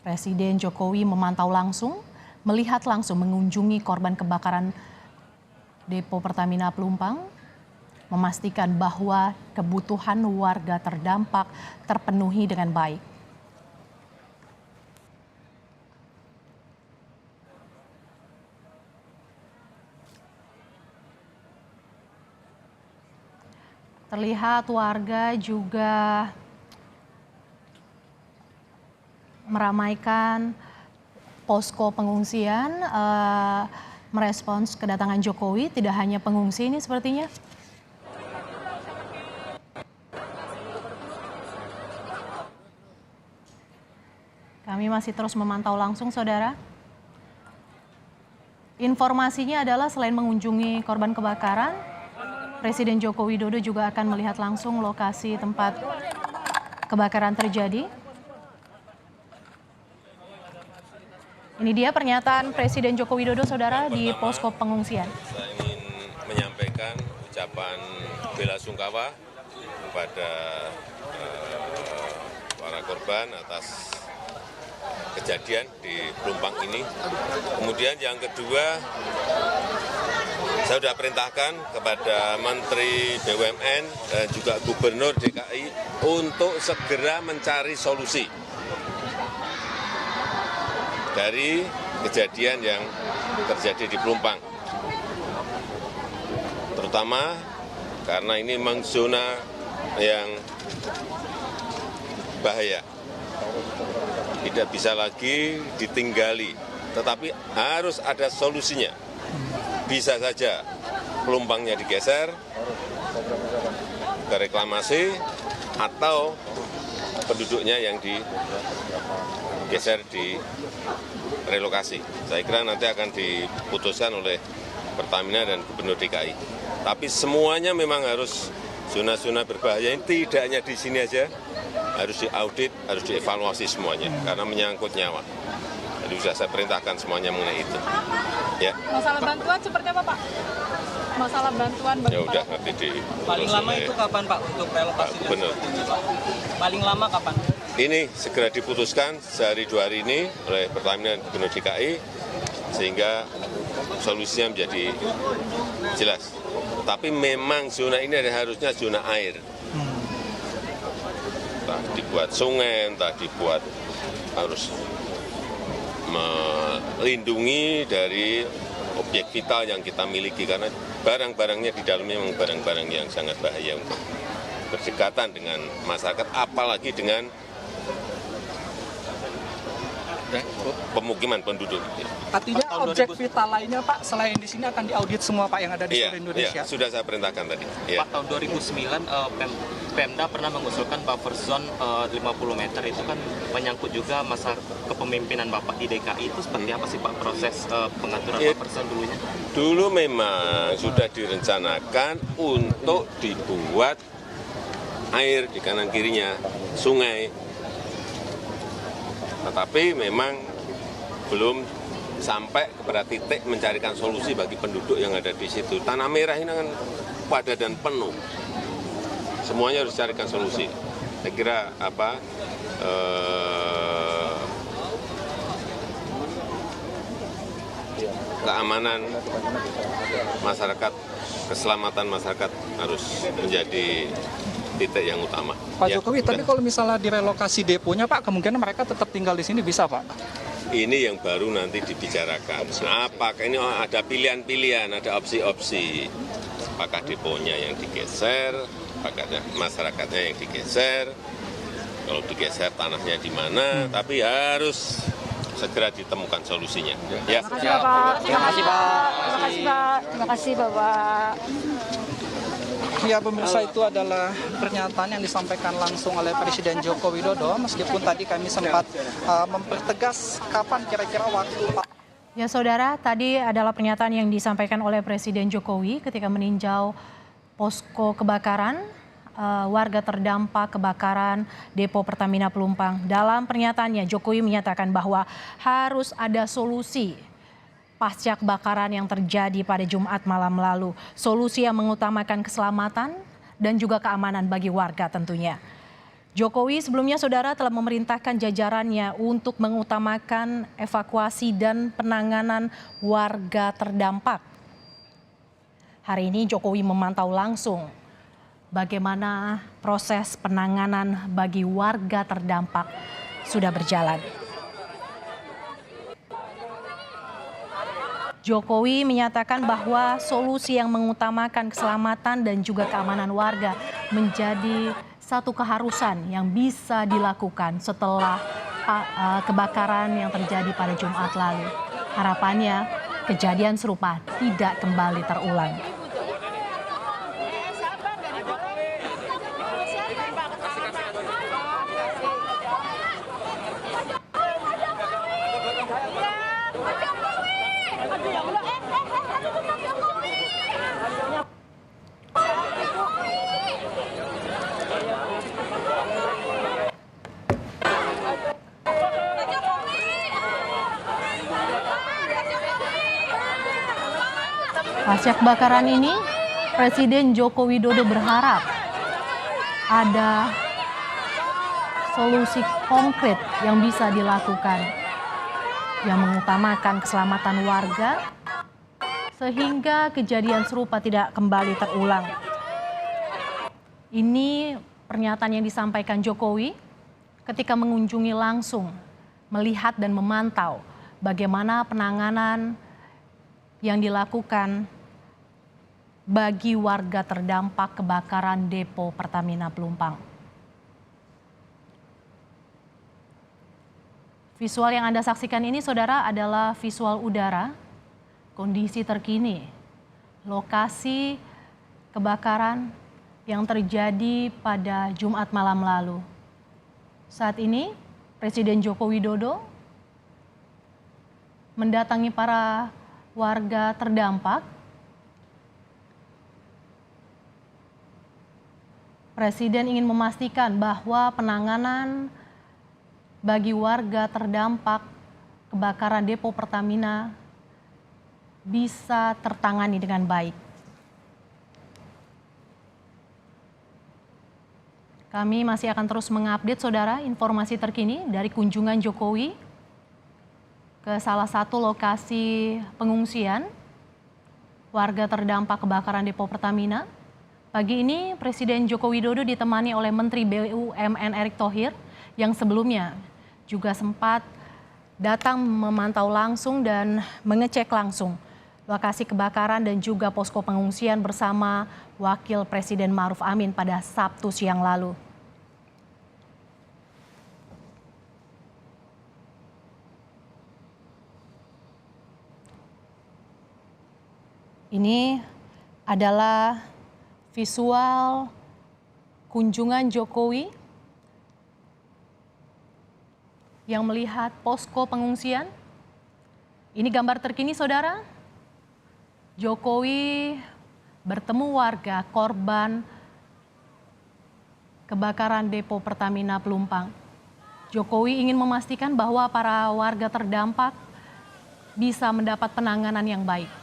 Presiden Jokowi memantau langsung, melihat langsung mengunjungi korban kebakaran Depo Pertamina Pelumpang, memastikan bahwa kebutuhan warga terdampak terpenuhi dengan baik. Terlihat warga juga meramaikan posko pengungsian, merespons kedatangan Jokowi. Tidak hanya pengungsi ini sepertinya. Kami masih terus memantau langsung, saudara. Informasinya adalah selain mengunjungi korban kebakaran, Presiden Joko Widodo juga akan melihat langsung lokasi tempat kebakaran terjadi. Ini dia pernyataan Presiden Joko Widodo, saudara, di posko pengungsian. Saya ingin menyampaikan ucapan bela sungkawa kepada para korban atas kejadian di Pelumpang ini. Kemudian yang kedua, saya sudah perintahkan kepada Menteri BUMN dan juga Gubernur DKI untuk segera mencari solusi dari kejadian yang terjadi di Pelumpang. Terutama karena ini memang zona yang bahaya. Tidak bisa lagi ditinggali, tetapi harus ada solusinya. Bisa saja Pelumpangnya digeser ke reklamasi atau penduduknya yang digeser di relokasi. Saya kira nanti akan diputuskan oleh Pertamina dan Gubernur DKI. Tapi semuanya memang harus zona-zona berbahaya ini tidak hanya di sini aja, harus diaudit, harus dievaluasi semuanya karena menyangkut nyawa. Jadi sudah saya perintahkan semuanya mengenai itu. Ya. Masalah bantuan seperti apa, Pak? Masalah bantuan bagi ya udah nanti di paling lama itu kapan, Pak, untuk relokasi? Benar. Paling lama kapan? Ini segera diputuskan sehari 2 hari ini oleh Pertamina dan Gubernur DKI sehingga solusinya menjadi jelas. Tapi memang zona ini harusnya zona air. Entah dibuat sungai, entah dibuat harus melindungi dari objek vital yang kita miliki karena barang-barangnya di dalamnya memang barang-barang yang sangat bahaya untuk berdekatan dengan masyarakat, apalagi dengan pemukiman penduduk. Artinya objek vital lainnya, Pak, selain di sini akan diaudit semua, Pak, yang ada di seluruh Indonesia? Iya, sudah saya perintahkan tadi. Pak, tahun 2009 Pemda pernah mengusulkan buffer zone 50 meter. Itu kan menyangkut juga masa kepemimpinan Bapak di DKI. Itu seperti apa sih, Pak, proses pengaturan buffer zone dulunya? Dulu memang sudah direncanakan untuk dibuat air di kanan kirinya, sungai. Tetapi memang belum sampai kepada titik mencarikan solusi bagi penduduk yang ada di situ. Tanah Merah ini kan padat dan penuh. Semuanya harus carikan solusi. Saya kira keamanan masyarakat, keselamatan masyarakat harus menjadi titik yang utama. Pak Jokowi, tapi kalau misalnya direlokasi deponya, Pak, kemungkinan mereka tetap tinggal di sini bisa, Pak? Ini yang baru nanti dibicarakan. Apakah ini ada pilihan-pilihan, ada opsi-opsi. Apakah deponya yang digeser, apakah masyarakatnya yang digeser, kalau digeser tanahnya di mana, tapi harus segera ditemukan solusinya. Ya. Terima kasih, Bapak. Terima kasih, Pak. Terima kasih, Pak. Terima kasih, Bapak. Ya, pemirsa, itu adalah pernyataan yang disampaikan langsung oleh Presiden Joko Widodo, meskipun tadi kami sempat mempertegas kapan kira-kira waktu, Pak. Ya, saudara, tadi adalah pernyataan yang disampaikan oleh Presiden Jokowi ketika meninjau posko kebakaran warga terdampak kebakaran Depo Pertamina Pelumpang. Dalam pernyataannya, Jokowi menyatakan bahwa harus ada solusi pasca kebakaran yang terjadi pada Jumat malam lalu. Solusi yang mengutamakan keselamatan dan juga keamanan bagi warga tentunya. Jokowi sebelumnya saudara telah memerintahkan jajarannya untuk mengutamakan evakuasi dan penanganan warga terdampak. Hari ini Jokowi memantau langsung bagaimana proses penanganan bagi warga terdampak sudah berjalan. Jokowi menyatakan bahwa solusi yang mengutamakan keselamatan dan juga keamanan warga menjadi satu keharusan yang bisa dilakukan setelah kebakaran yang terjadi pada Jumat lalu. Harapannya kejadian serupa tidak kembali terulang. Pasca kebakaran ini, Presiden Joko Widodo berharap ada solusi konkret yang bisa dilakukan yang mengutamakan keselamatan warga sehingga kejadian serupa tidak kembali terulang. Ini pernyataan yang disampaikan Jokowi ketika mengunjungi langsung, melihat dan memantau bagaimana penanganan yang dilakukan bagi warga terdampak kebakaran depo Pertamina Pelumpang. Visual yang Anda saksikan ini, saudara, adalah visual udara, kondisi terkini, lokasi kebakaran yang terjadi pada Jumat malam lalu. Saat ini, Presiden Joko Widodo mendatangi para warga terdampak. Presiden ingin memastikan bahwa penanganan bagi warga terdampak kebakaran depo Pertamina bisa tertangani dengan baik. Kami masih akan terus mengupdate saudara informasi terkini dari kunjungan Jokowi ke salah satu lokasi pengungsian warga terdampak kebakaran depo Pertamina. Pagi ini Presiden Joko Widodo ditemani oleh Menteri BUMN Erick Thohir yang sebelumnya juga sempat datang memantau langsung dan mengecek langsung lokasi kebakaran dan juga posko pengungsian bersama Wakil Presiden Ma'ruf Amin pada Sabtu siang lalu. Ini adalah visual kunjungan Jokowi yang melihat posko pengungsian. Ini gambar terkini, saudara. Jokowi bertemu warga korban kebakaran depo Pertamina Pelumpang. Jokowi ingin memastikan bahwa para warga terdampak bisa mendapat penanganan yang baik.